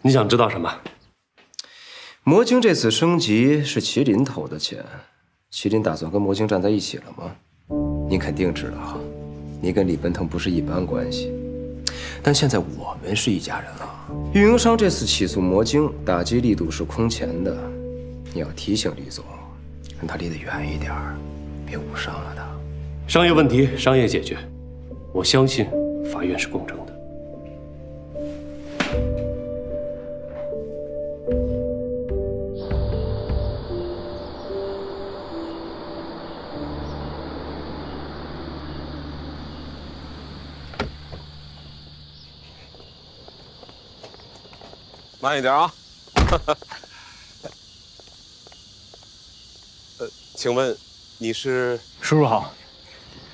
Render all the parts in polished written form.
你想知道什么？魔晶这次升级是麒麟投的钱，麒麟打算跟魔晶站在一起了吗？您肯定知道哈，你跟李奔腾不是一般关系，但现在我们是一家人了。运营商这次起诉魔晶，打击力度是空前的，你要提醒李总，跟他离得远一点，别误伤了他。商业问题商业解决，我相信法院是公正的。慢一点啊！请问你是？叔叔好，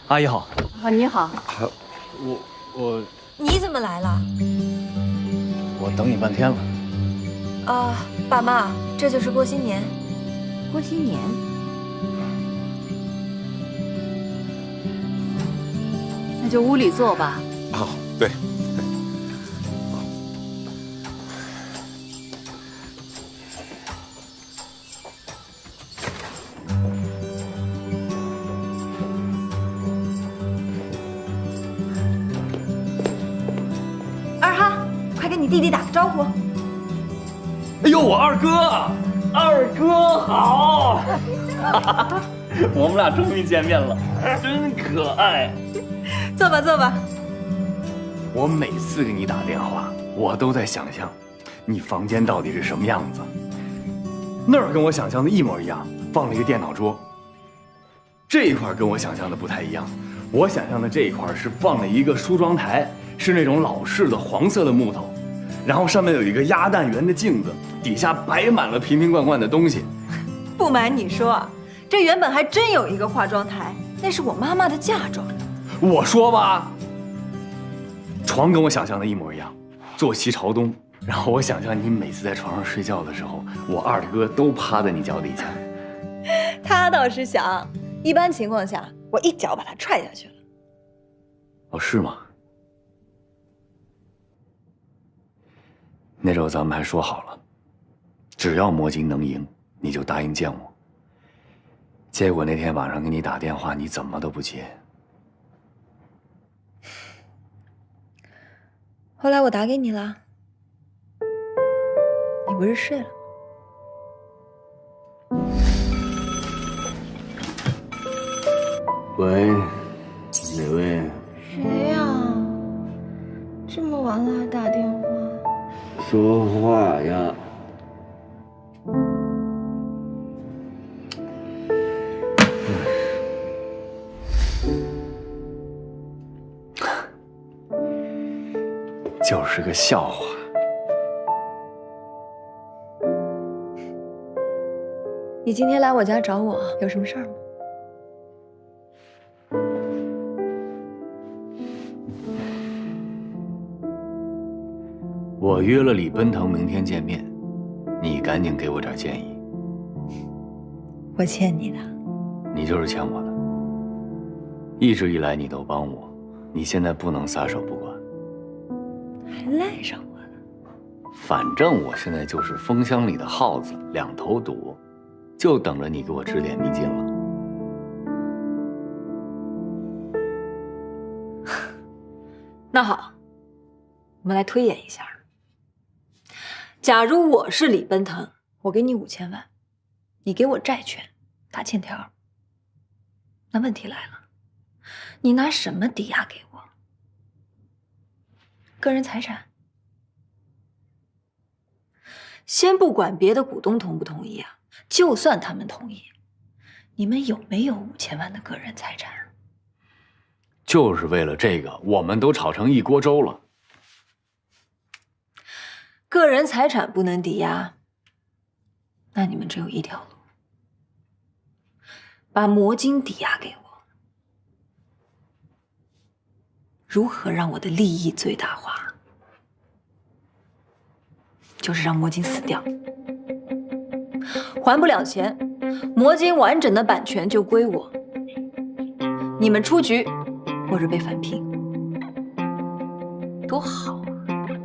阿姨好。啊，你好。我你怎么来了？我等你半天了。爸妈，这就是郭新年。郭新年，那就屋里坐吧。哦，对。二哈，快跟你弟弟打个招呼。哎呦，我二哥，二哥好！我们俩终于见面了，真可爱。坐吧，坐吧。我每次给你打电话，我都在想象，你房间到底是什么样子。那儿跟我想象的一模一样，放了一个电脑桌。这一块跟我想象的不太一样，我想象的这一块是放了一个梳妆台，是那种老式的黄色的木头，然后上面有一个鸭蛋圆的镜子，底下摆满了瓶瓶罐罐的东西。不瞒你说，这原本还真有一个化妆台，那是我妈妈的嫁妆。我说吧，床跟我想象的一模一样，坐西朝东。然后我想象你每次在床上睡觉的时候，我二哥都趴在你脚底下。他倒是想，一般情况下我一脚把他踹下去了。哦，是吗？那时候咱们还说好了，只要魔晶能赢，你就答应见我。结果那天晚上给你打电话，你怎么都不接。后来我打给你了，你不是睡了吗？喂，哪位？谁呀？这么晚了还打电话？说话呀！就是个笑话。你今天来我家找我，有什么事儿吗？我约了李奔腾明天见面，你赶紧给我点建议。我欠你的。你就是欠我的。一直以来你都帮我，你现在不能撒手不管。还赖上我了。反正我现在就是风箱里的耗子，两头堵，就等着你给我指点迷津了。那好，我们来推演一下。假如我是李奔腾，我给你5000万，你给我债权，打欠条。那问题来了，你拿什么抵押给我？个人财产？先不管别的股东同不同意啊，就算他们同意，你们有没有5000万的个人财产？就是为了这个，我们都吵成一锅粥了。个人财产不能抵押，那你们只有一条路，把魔晶抵押给我。如何让我的利益最大化？就是让魔晶死掉，还不了钱，魔晶完整的版权就归我。你们出局，或者被返聘，多好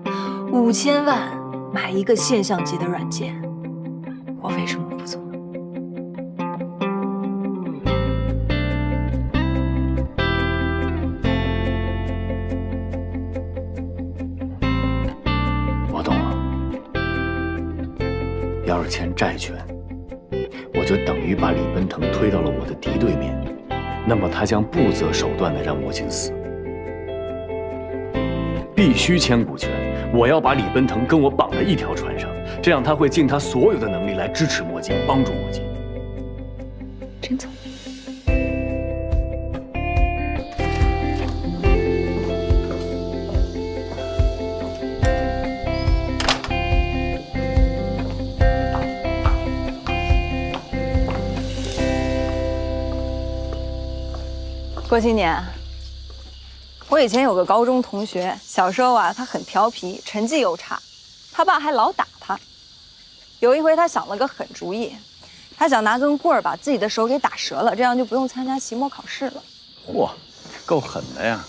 啊！5000万买一个现象级的软件，我为什么不做？我懂了。要是签债权，我就等于把李奔腾推到了我的敌对面，那么他将不择手段地让魔镜死。必须签股权，我要把李奔腾跟我绑在一条船上，这样他会尽他所有的能力来支持魔镜，帮助魔镜。真聪明。郭新年，我以前有个高中同学，小时候啊，他很调皮，成绩又差，他爸还老打他。有一回，他想了个狠主意，他想拿根棍儿把自己的手给打折了，这样就不用参加期末考试了。嚯，够狠的呀！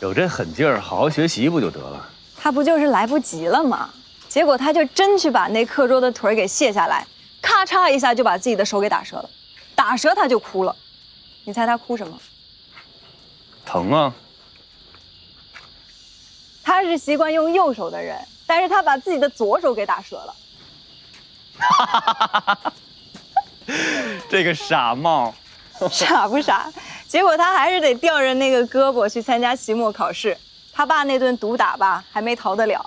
有这狠劲儿，好好学习不就得了？他不就是来不及了吗？结果他就真去把那课桌的腿给卸下来，咔嚓一下就把自己的手给打折了，打折他就哭了。你猜他哭什么？疼啊！他是习惯用右手的人，但是他把自己的左手给打折了。这个傻帽，傻不傻？结果他还是得吊着那个胳膊去参加期末考试。他爸那顿毒打吧，还没逃得了。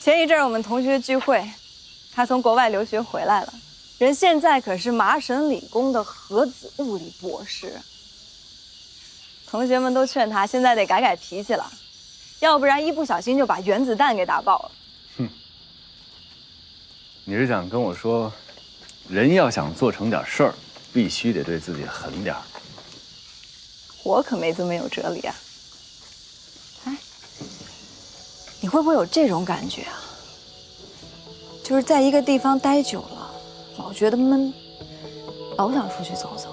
前一阵我们同学聚会，他从国外留学回来了，人现在可是麻省理工的核子物理博士。同学们都劝他现在得改改脾气了，要不然一不小心就把原子弹给打爆了。哼，你是想跟我说，人要想做成点事儿，必须得对自己狠点儿？我可没这么有哲理啊。哎，你会不会有这种感觉啊？就是在一个地方待久了，老觉得闷，老想出去走走。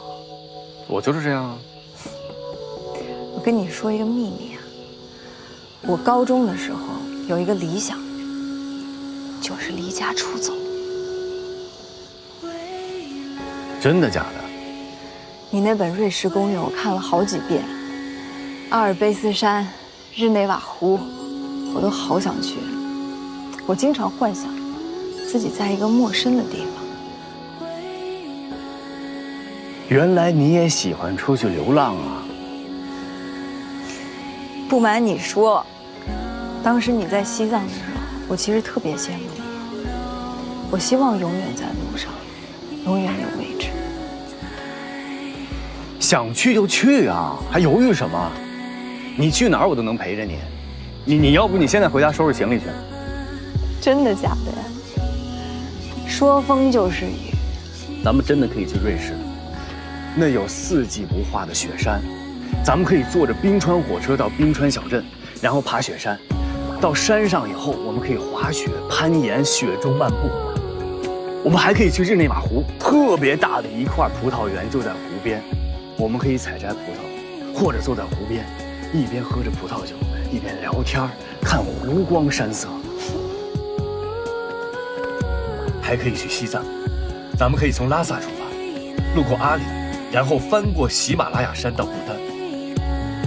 我就是这样啊。我跟你说一个秘密啊，我高中的时候有一个理想，就是离家出走。真的假的？你那本《瑞士攻略》我看了好几遍，阿尔卑斯山、日内瓦湖，我都好想去。我经常幻想自己在一个陌生的地方。原来你也喜欢出去流浪啊！不瞒你说，当时你在西藏的时候，我其实特别羡慕你。我希望永远在路上，永远有位置。想去就去啊，还犹豫什么？你去哪儿我都能陪着你。你要不你现在回家收拾行李去？真的假的呀？说风就是雨。咱们真的可以去瑞士，那有四季不化的雪山，咱们可以坐着冰川火车到冰川小镇，然后爬雪山。到山上以后，我们可以滑雪、攀岩、雪中漫步。我们还可以去日内瓦湖，特别大的一块葡萄园就在湖边，我们可以采摘葡萄，或者坐在湖边，一边喝着葡萄酒，一边聊天，看湖光山色。还可以去西藏，咱们可以从拉萨出发，路过阿里，然后翻过喜马拉雅山到不丹，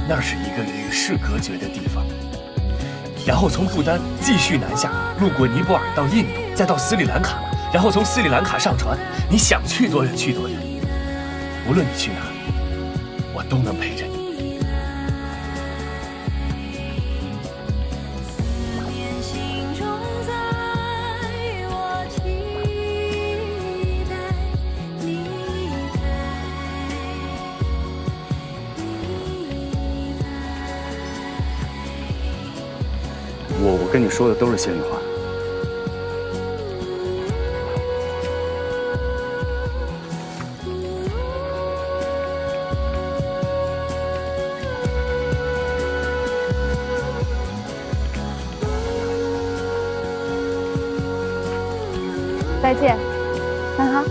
那是一个与世隔绝的地方。然后从不丹继续南下，路过尼泊尔到印度，再到斯里兰卡，然后从斯里兰卡上船，你想去多远去多远。无论你去哪里，我都能陪着你。我跟你说的都是心里话。再见，安哈。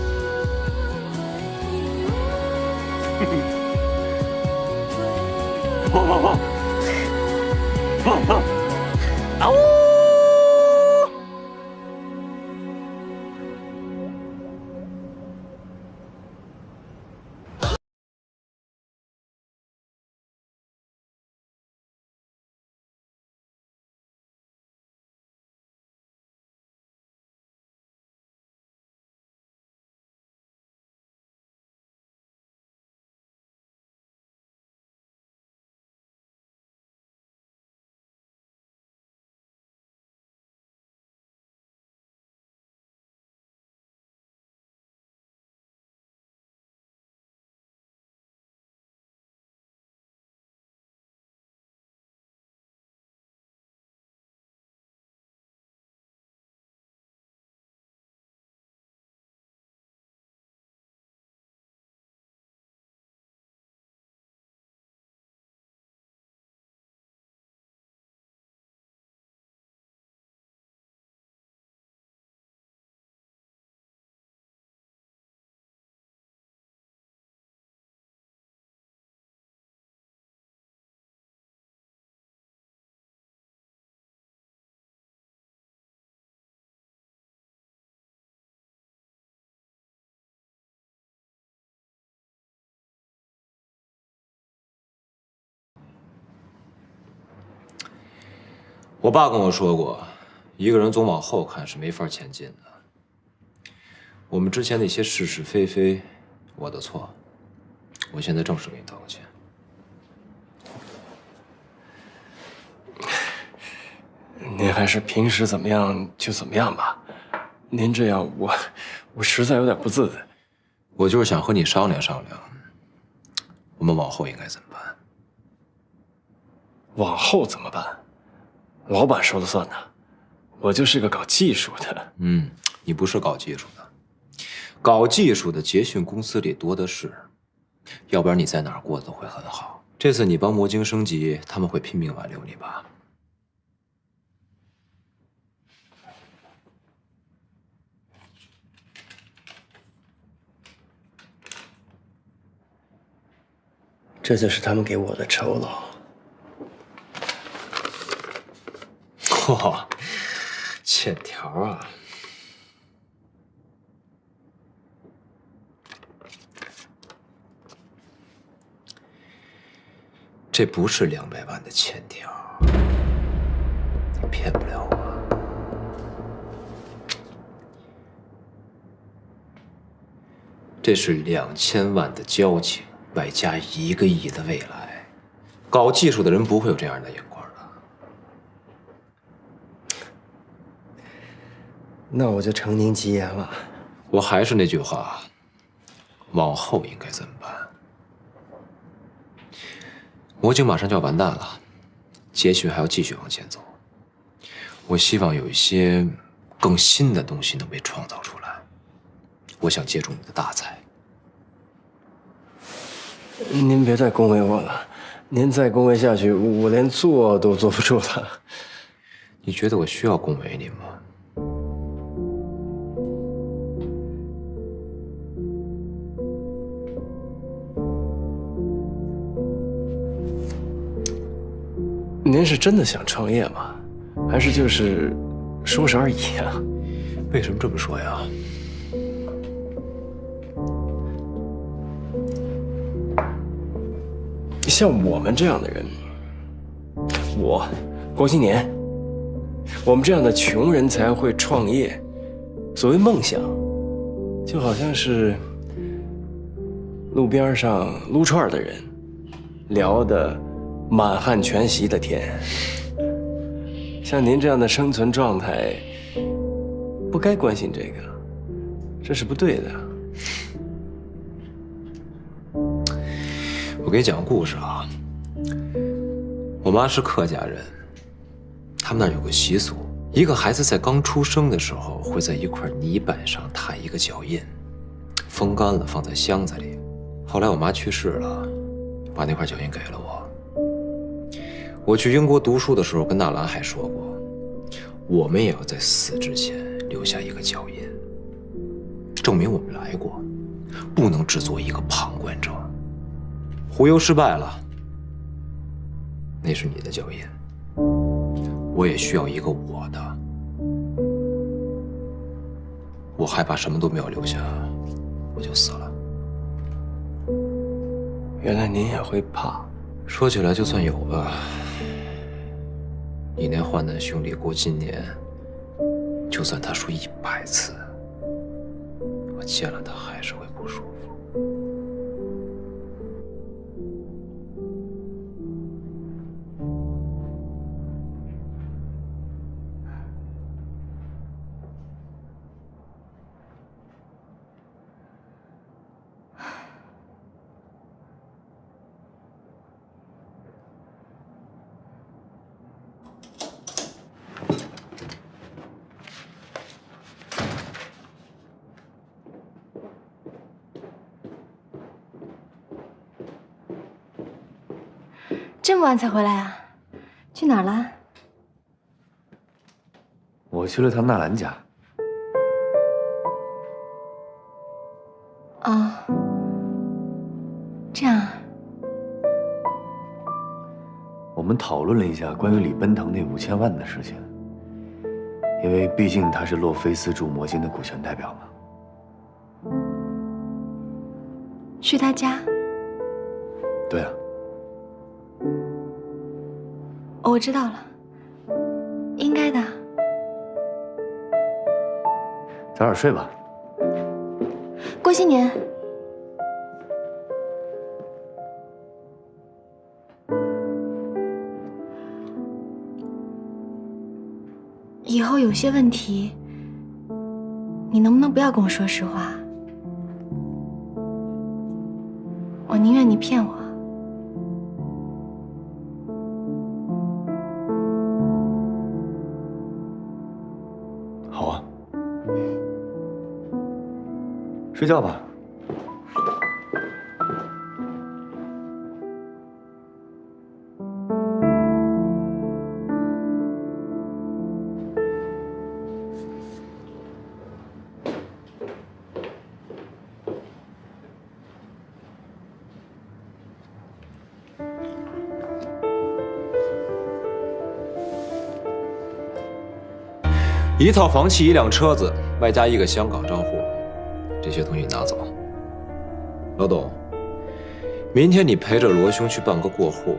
汪汪汪！汪汪！啊呜！我爸跟我说过，一个人总往后看是没法前进的。我们之前那些是是非非，我的错。我现在正式给你道个歉。您还是平时怎么样就怎么样吧。您这样，我实在有点不自在。我就是想和你商量商量，我们往后应该怎么办？往后怎么办？老板说了算呐。我就是个搞技术的。你不是搞技术的，搞技术的捷讯公司里多的是，要不然你在哪儿过得都会很好。这次你帮魔晶升级，他们会拼命挽留你吧？这就是他们给我的酬劳。哇，欠条啊！这不是200万的欠条，你骗不了我。这是2000万的交情，外加1个亿的未来。搞技术的人不会有这样的眼光的。那我就承您吉言了。我还是那句话，往后应该怎么办？魔晶马上就要完蛋了，捷讯还要继续往前走。我希望有一些更新的东西能被创造出来。我想借助你的大才。您别再恭维我了，您再恭维下去，我连坐都坐不住了。你觉得我需要恭维你吗？您是真的想创业吗？还是就是说说而已啊？为什么这么说呀？像我们这样的人，我，郭新年，我们这样的穷人才会创业。所谓梦想，就好像是路边上撸串的人聊得满汉全席的天。像您这样的生存状态，不该关心这个，这是不对的。我给你讲个故事啊。我妈是客家人，他们那儿有个习俗，一个孩子在刚出生的时候会在一块泥板上踏一个脚印，风干了放在箱子里。后来我妈去世了，把那块脚印给了我。我去英国读书的时候跟纳兰还说过，我们也要在死之前留下一个脚印，证明我们来过，不能只做一个旁观者。忽悠失败了，那是你的脚印，我也需要一个我的。我害怕什么都没有留下，我就死了。原来您也会怕。说起来就算有吧，你那患难兄弟郭金年，就算他说100次，我见了他还是会不舒服。这么晚才回来啊？去哪儿了？我去了趟纳兰家。啊，这样啊。我们讨论了一下关于李奔腾那5000万的事情，因为毕竟他是洛菲丝驻魔晶的股权代表嘛。去他家？对啊。哦，我知道了。该的。早点睡吧。过新年。以后有些问题，你能不能不要跟我说实话？我宁愿你骗我。好啊，睡觉吧。一套房契，1辆车子，外加1个香港账户，这些东西拿走。老董，明天你陪着罗兄去办个过户，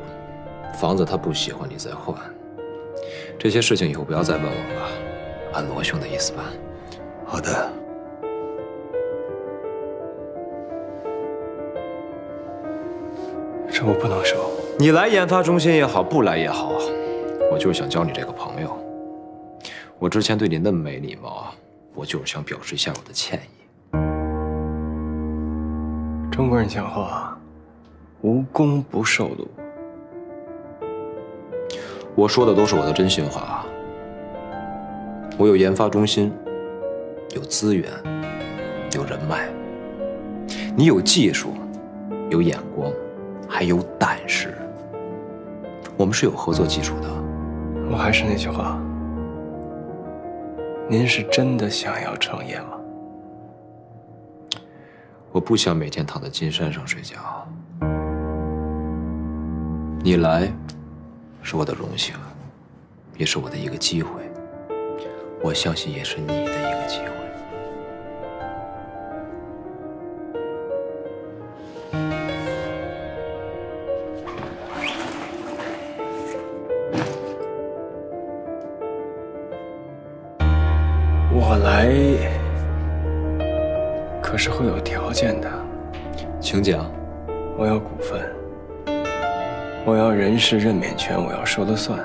房子他不喜欢你再换。这些事情以后不要再问我了，按罗兄的意思办。好的。这我不能收。你来研发中心也好，不来也好，我就是想交你这个朋友。我之前对你那么没礼貌，我就是想表示一下我的歉意。中国人讲话，无功不受禄。我说的都是我的真心话。我有研发中心，有资源，有人脉。你有技术，有眼光，还有胆识。我们是有合作基础的。我还是那句话。您是真的想要创业吗？我不想每天躺在金山上睡觉。你来，是我的荣幸，也是我的一个机会。我相信也是你的一个机会。我来，可是会有条件的。请讲。我要股份，我要人事任免权，我要说了算。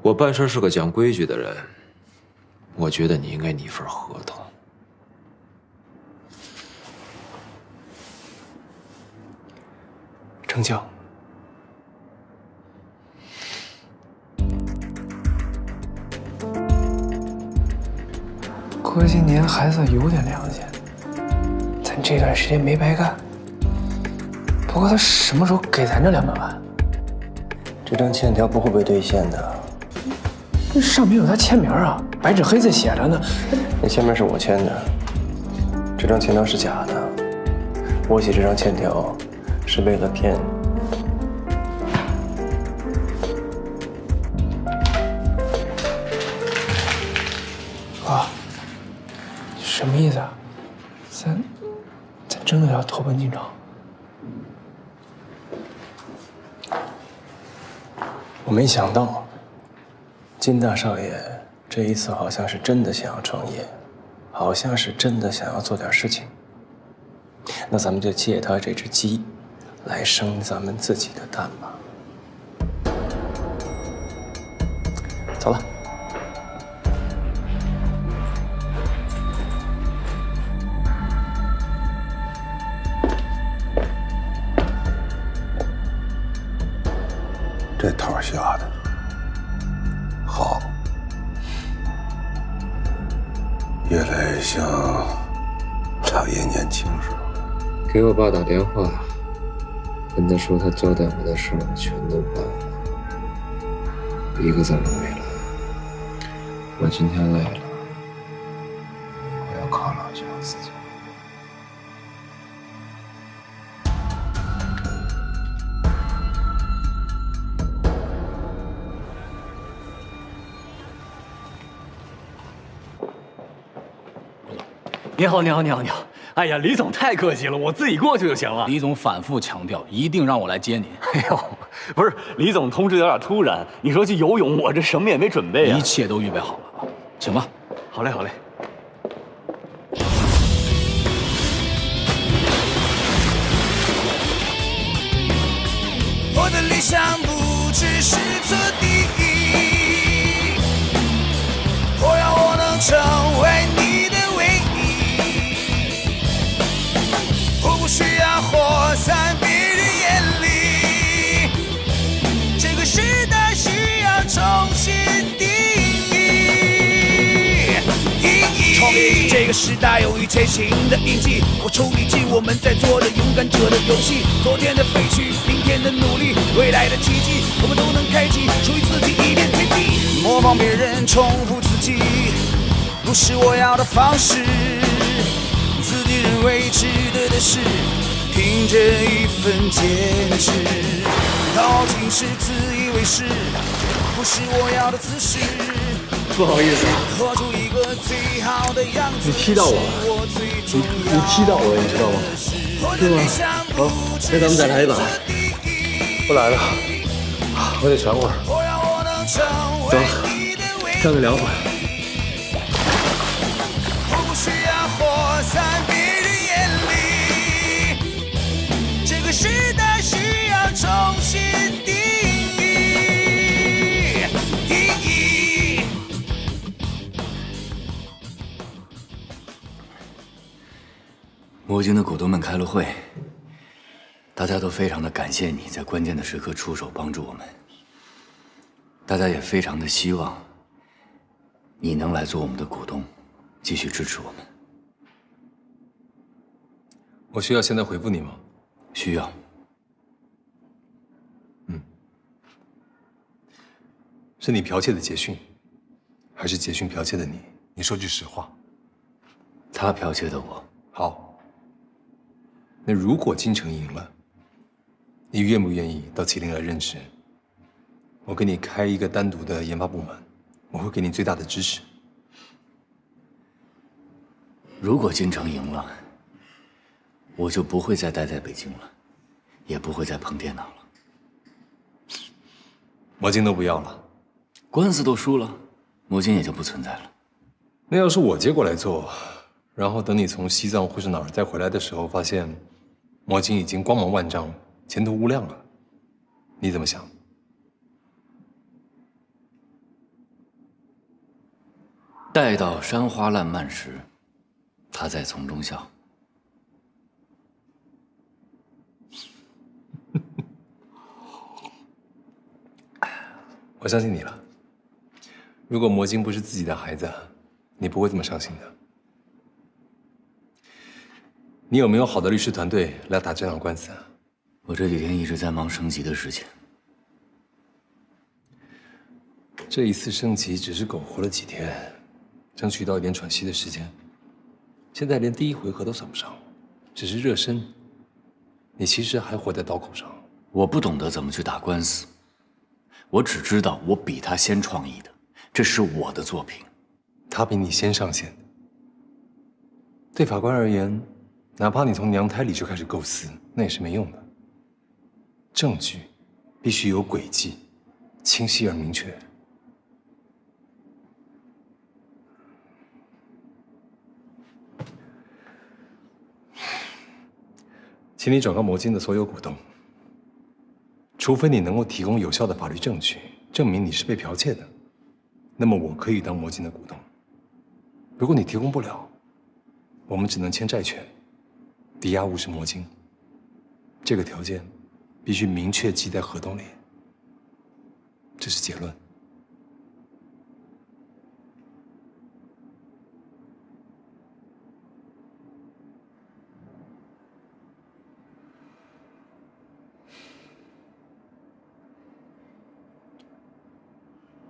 我办事是个讲规矩的人，我觉得你应该拟份合同。成交。郭新年还算有点良心，咱这段时间没白干。不过他什么时候给咱这200万？这张欠条不会被兑现的。那上面有他签名啊，白纸黑字写着呢。那签名是我签的，这张欠条是假的。我写这张欠条是为了骗你。啊，什么意思啊？咱真的要投奔晋城？我没想到，金大少爷这一次好像是真的想要创业，好像是真的想要做点事情。那咱们就借他这只鸡，来生咱们自己的蛋吧。走了。这套下的好，越来越像茶叶年轻时候。给我爸打电话，跟他说他交代我的事我全都办了，一个字儿都没了。我今天累了，我要犒劳一下自己。你好，你好，你好，你好，哎呀，李总太客气了，我自己过去就行了。李总反复强调，一定让我来接您。哎呦，不是，李总通知有点突然，你说去游泳，我这什么也没准备啊。一切都预备好了，请吧。好嘞，好嘞。我的理想不只是做第一，我要我能成为你的唯一，我不需要活在别人眼里，这个时代需要重新定义。创立这个时代有一前行的印记，我抽离进我们在做的勇敢者的游戏，昨天的废墟，明天的努力，未来的奇迹，我们都能开启属于自己一片天地。模仿别人，重复自己，不是我要的方式。自己认为值得的事，凭着一份坚持。靠近是自以为是，不是我要的姿势。不好意思，活出一个最好的样子，你踢到我了，你踢到我了，你知道吗？是吗？好，那咱们再来一把。不来了，我得喘会儿。走，上去聊会儿。我不需要活在别人眼里，这个时代需要重新定义。魔晶的股东们开了会，大家都非常的感谢你在关键的时刻出手帮助我们。大家也非常的希望你能来做我们的股东，继续支持我们。我需要现在回复你吗？需要。是你剽窃的捷讯，还是捷讯剽窃的你？你说句实话。他剽窃的我。好。那如果京城赢了，你愿不愿意到麒麟来任职？我给你开一个单独的研发部门，我会给你最大的支持。如果京城赢了，我就不会再待在北京了，也不会再碰电脑了。魔晶都不要了，官司都输了，魔晶也就不存在了。那要是我接过来做，然后等你从西藏或是哪儿再回来的时候，发现魔晶已经光芒万丈，前途无量了，你怎么想？待到山花烂漫时，他再从中笑。我相信你了。如果魔晶不是自己的孩子，你不会这么伤心的。你有没有好的律师团队来打这场官司啊？我这几天一直在忙升级的事情。这一次升级只是苟活了几天，争取到一点喘息的时间。现在连第一回合都算不上，只是热身。你其实还活在刀口上。我不懂得怎么去打官司，我只知道我比他先创意的，这是我的作品。他比你先上线的。对法官而言，哪怕你从娘胎里就开始构思，那也是没用的。证据必须有轨迹，清晰而明确。请你转告魔晶的所有股东，除非你能够提供有效的法律证据，证明你是被剽窃的，那么我可以当魔晶的股东。如果你提供不了，我们只能签债权，抵押物是魔晶。这个条件必须明确记在合同里。这是结论。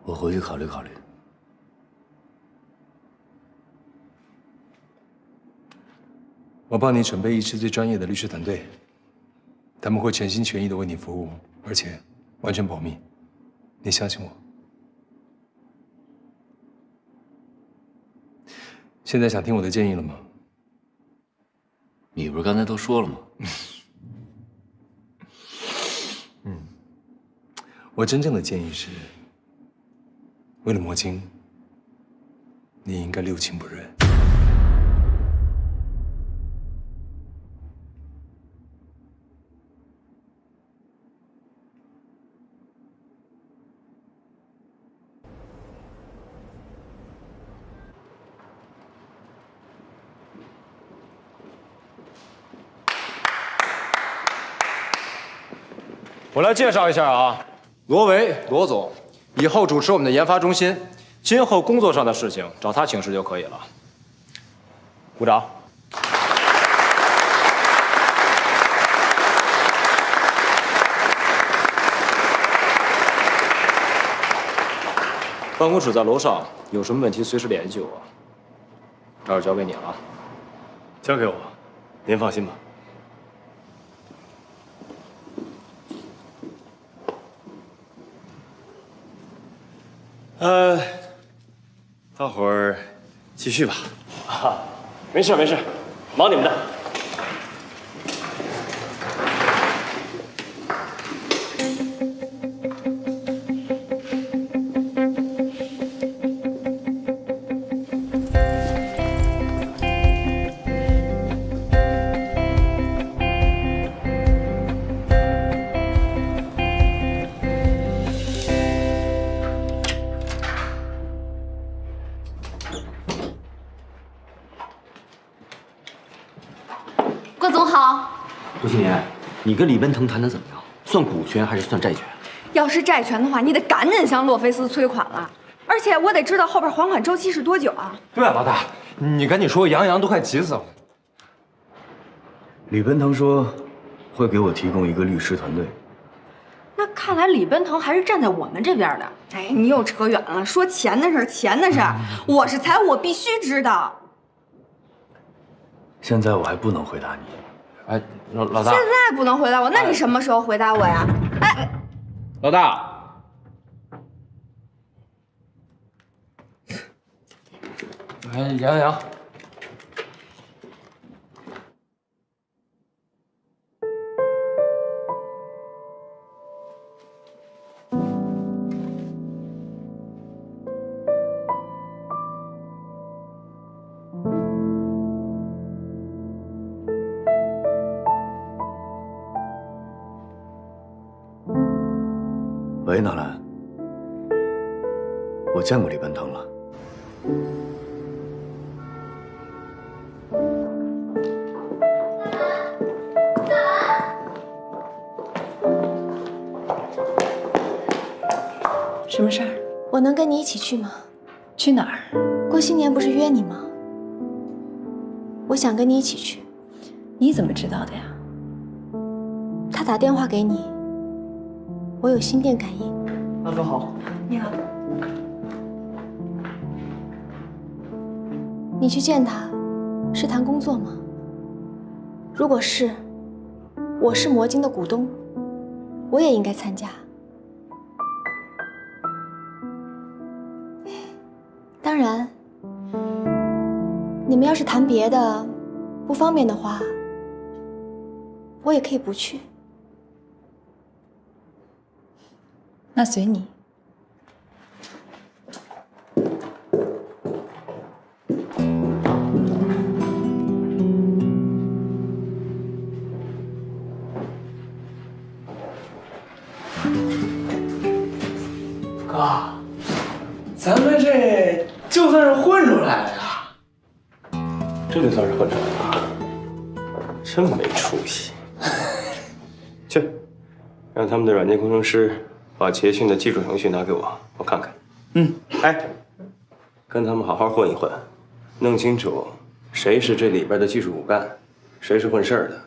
我回去考虑考虑。我帮你准备一支最专业的律师团队，他们会全心全意的为你服务，而且完全保密。你相信我。现在想听我的建议了吗？你不是刚才都说了吗？我真正的建议是，为了魔晶，你应该六亲不认。我来介绍一下啊，罗维，罗总，以后主持我们的研发中心，今后工作上的事情找他请示就可以了。鼓掌。办公室在楼上，有什么问题随时联系我。这儿交给你了，交给我，您放心吧。大伙儿继续吧。啊，没事没事，忙你们的。郭总好。郭新年，你跟李奔腾谈得怎么样？算股权还是算债权？要是债权的话，你得赶紧向洛菲斯催款了，而且我得知道后边还款周期是多久啊！对啊，老大，你赶紧说，杨洋都快急死了。李奔腾说会给我提供一个律师团队。那看来李奔腾还是站在我们这边的。哎，你又扯远了，说钱的事儿，钱的事儿，我是财务，我必须知道。现在我还不能回答你。哎，老大，现在不能回答我，那你什么时候回答我呀？哎，老大，哎，杨洋，喂，纳兰，我见过李奔腾了。什么事儿？我能跟你一起去吗？去哪儿？郭新年不是约你吗？我想跟你一起去。你怎么知道的呀？他打电话给你，我有心电感应。安总好。你好。你去见他，是谈工作吗？如果是，我是魔晶的股东，我也应该参加。当然，你们要是谈别的，不方便的话，我也可以不去。那随你。哥，咱们这就算是混出来了呀。这就算是混出来了，真没出息。去，让他们的软件工程师把捷讯的技术程序拿给我，我看看。嗯，哎，跟他们好好混一混，弄清楚谁是这里边的技术骨干，谁是混事儿的，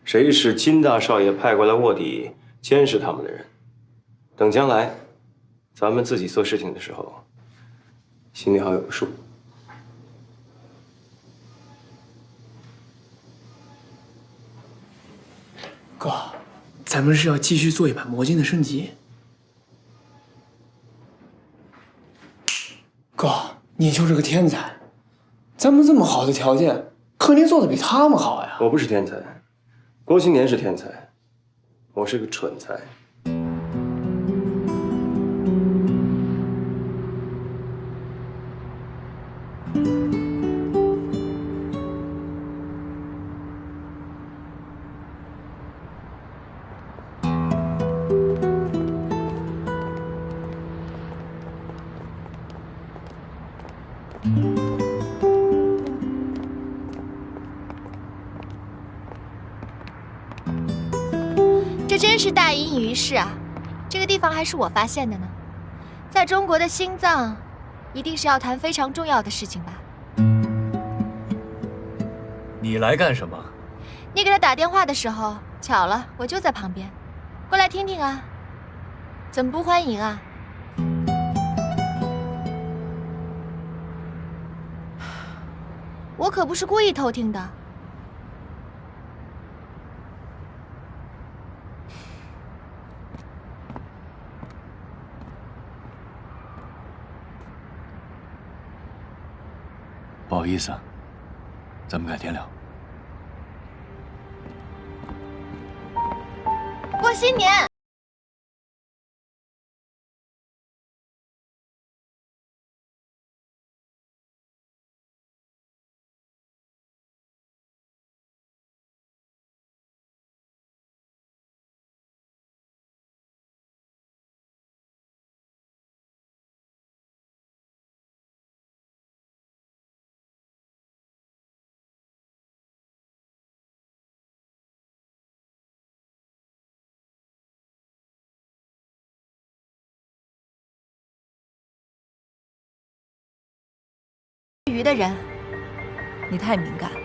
谁是金大少爷派过来卧底监视他们的人。等将来咱们自己做事情的时候，心里好有个数。哥，咱们是要继续做一版魔镜的升级。哥，你就是个天才，咱们这么好的条件，可您做的比他们好呀。我不是天才，郭新年是天才，我是个蠢材。这真是大隐于市啊！这个地方还是我发现的呢。在中国的心脏，一定是要谈非常重要的事情吧？你来干什么？你给他打电话的时候，巧了，我就在旁边，过来听听啊。怎么不欢迎啊？我可不是故意偷听的。不好意思，咱们改天聊。过新年。鱼的人，你太敏感了。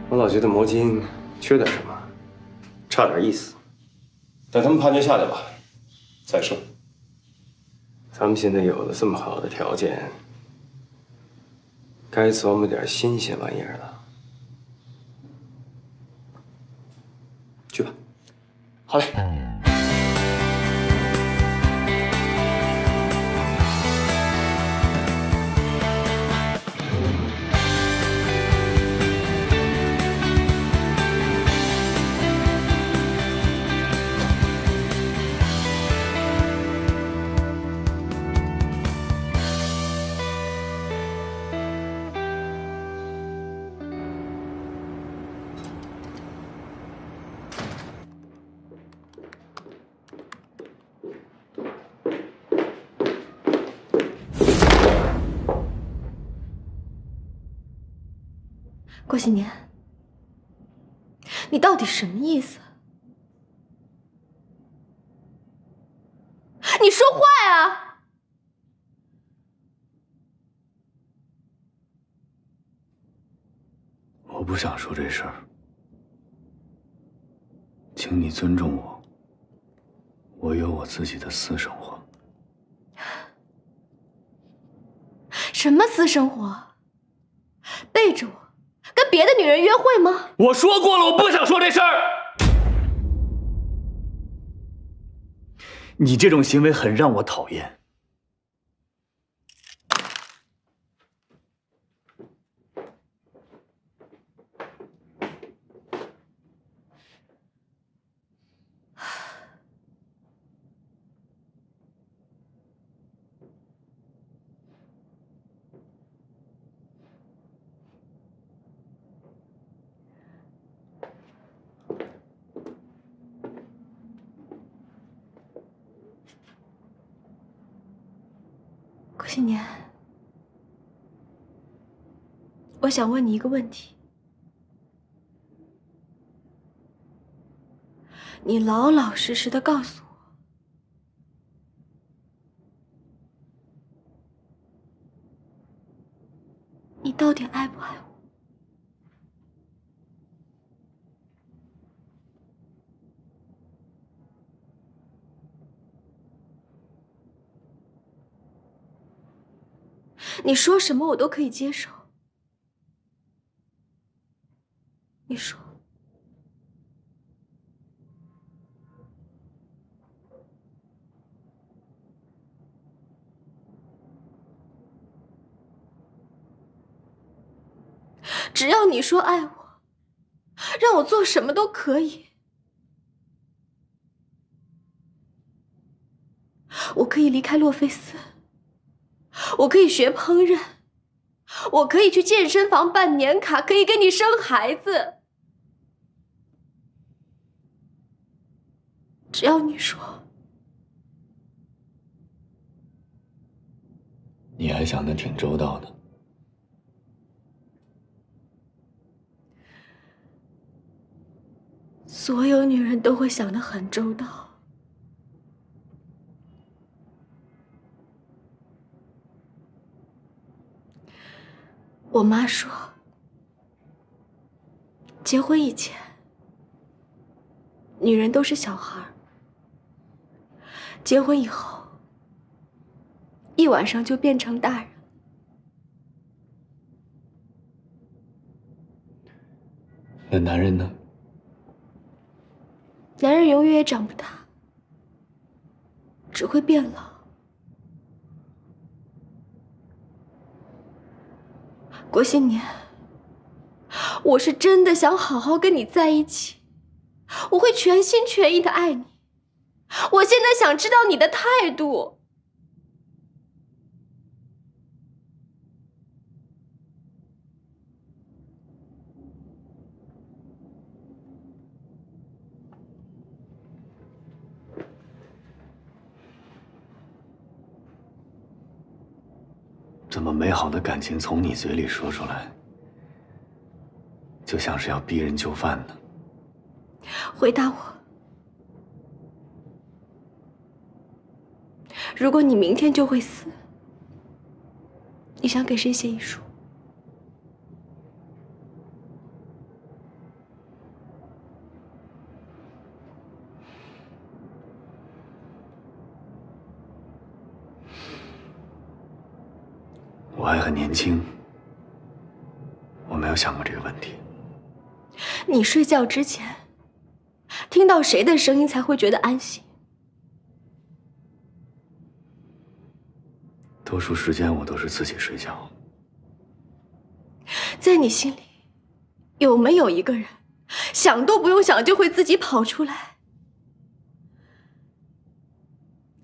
我老觉得魔晶缺点什么，差点意思。等他们判决下来吧，再说。咱们现在有了这么好的条件，该琢磨点新鲜玩意儿了。去吧。好嘞。郭新年，你到底什么意思？你说话呀！我不想说这事儿，请你尊重我。我有我自己的私生活。什么私生活？背着我，跟别的女人约会吗？我说过了，我不想说这事儿。你这种行为很让我讨厌。郭新年，我想问你一个问题，你老老实实的告诉我，你到底爱不爱我？你说什么我都可以接受，只要你说爱我，让我做什么都可以。我可以离开洛菲斯，我可以学烹饪，我可以去健身房办年卡，可以给你生孩子。只要你说。你还想得挺周到的。所有女人都会想得很周到。我妈说，结婚以前，女人都是小孩，结婚以后，一晚上就变成大人。那男人呢？男人永远也长不大，只会变老。郭新年，我是真的想好好跟你在一起，我会全心全意的爱你。我现在想知道你的态度。这么美好的感情从你嘴里说出来，就像是要逼人就范呢。回答我，如果你明天就会死，你想给谁写遗书？我还很年轻，我没有想过这个问题。你睡觉之前，听到谁的声音才会觉得安心？多数时间我都是自己睡觉。在你心里，有没有一个人，想都不用想就会自己跑出来？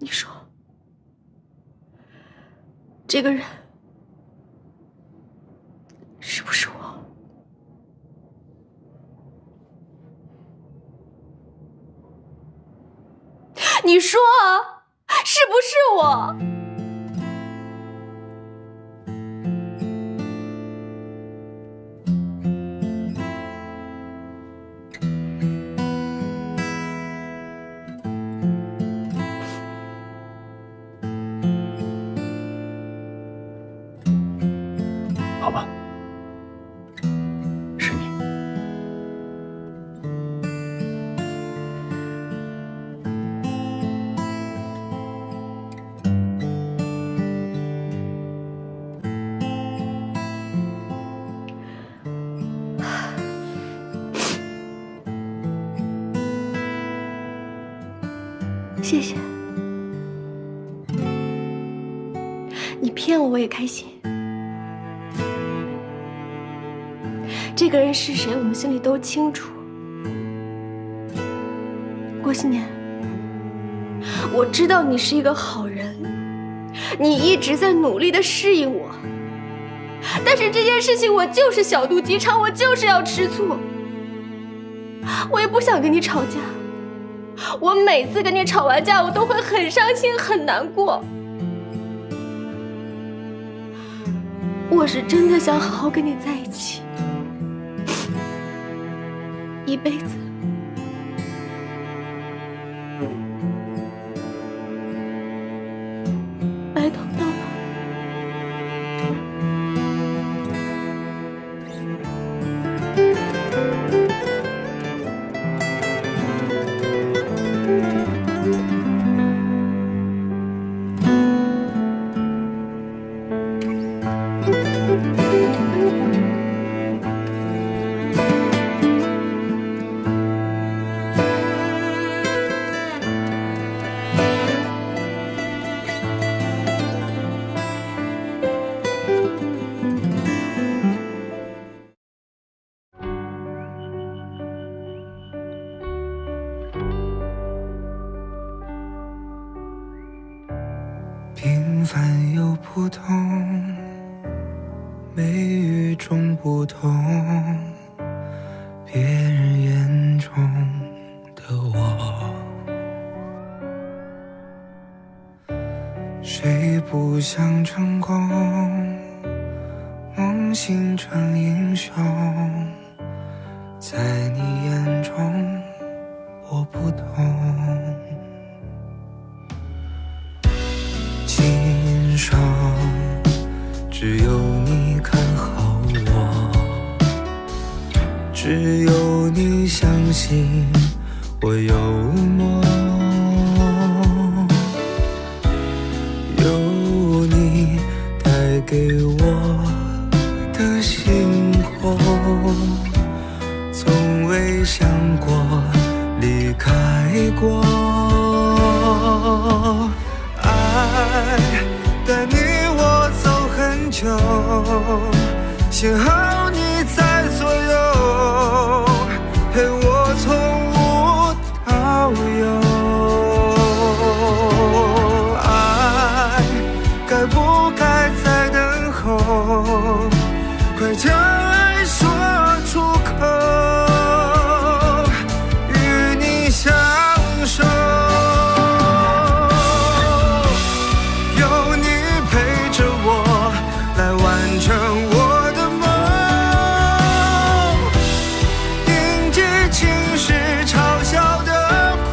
你说，这个人是不是我？你说啊，是不是我？好吧，是你。谢谢。你骗我，我也开心。这个人是谁，我们心里都清楚。郭新年，我知道你是一个好人，你一直在努力的适应我，但是这件事情我就是小肚鸡肠，我就是要吃醋。我也不想跟你吵架，我每次跟你吵完架，我都会很伤心很难过。我是真的想好好跟你在一起，一辈子。白头到老。平凡又普通，美与众不同，别人眼中的我。谁不想成功，梦醒成英雄，在你眼中我不同。今生只有你看好我，只有你相信我有梦，有你带给我的星空，从未想过离开过。爱带你我走很久，幸好你在左右，陪我从无到有。爱该不该再等候？快将爱说出口，与你相守。有你陪着我来完成我的梦，迎接晴时嘲笑的苦。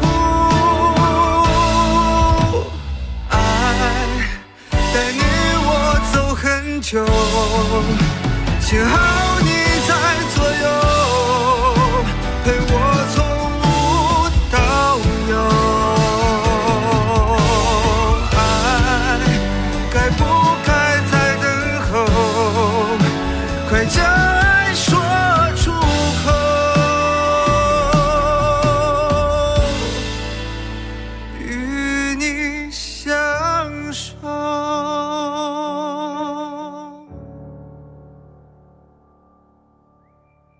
爱带你我走很久，幸好你在左右，陪我